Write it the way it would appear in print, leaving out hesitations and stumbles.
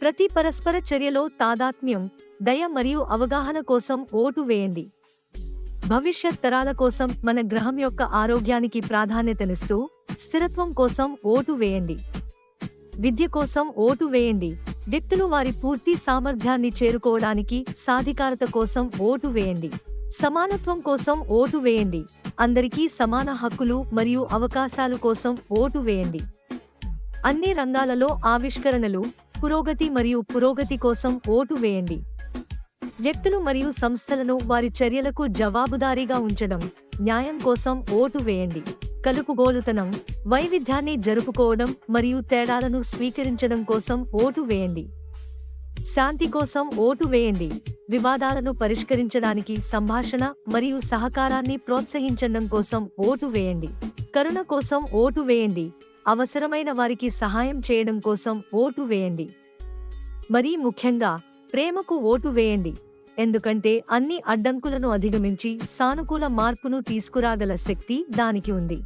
ప్రతి పరస్పర చర్యలో తాదాత్మ్యం, దయ మరియు అవగాహన కోసం ఓటు వేయండి. భవిష్యత్ తరాల కోసం మన గ్రహం యొక్క ఆరోగ్యానికి ప్రాధాన్యతనిస్తూ స్థిరత్వం కోసం ఓటు వేయండి. విద్య కోసం ఓటు వేయండి. వ్యక్తులు వారి పూర్తి సామర్థ్యాన్ని చేరుకోవడానికి సాధికారత కోసం ఓటు వేయండి. సమానత్వం కోసం ఓటు వేయండి. అందరికీ సమాన హక్కులు మరియు అవకాశాలు కోసం ఓటు వేయండి. అన్ని రంగాలలో ఆవిష్కరణలు, పురోగతి మరియు పురోగతి కోసం ఓటు వేయండి. వ్యక్తులు మరియు సంస్థలను వారి చర్యలకు జవాబుదారీగా ఉంచడం, న్యాయం కోసం ఓటు వేయండి. కలుపుగోలుతనం, వైవిధ్యాన్ని జరుపుకోవడం మరియు తేడాలను స్వీకరించడం కోసం ఓటు వేయండి. శాంతి కోసం ఓటు వేయండి. వివాదాలను పరిష్కరించడానికి సంభాషణ మరియు సహకారాన్ని ప్రోత్సహించడం కోసం ఓటు వేయండి. కరుణ కోసం ఓటు వేయండి. అవసరమైన వారికి సహాయం చేయడం కోసం ఓటు వేయండి. మరీ ముఖ్యంగా ప్రేమకు ఓటు వేయండి. ఎందుకంటే అన్ని అడ్డంకులను అధిగమించి సానుకూల మార్పును తీసుకురాగల శక్తి దానికి ఉంది.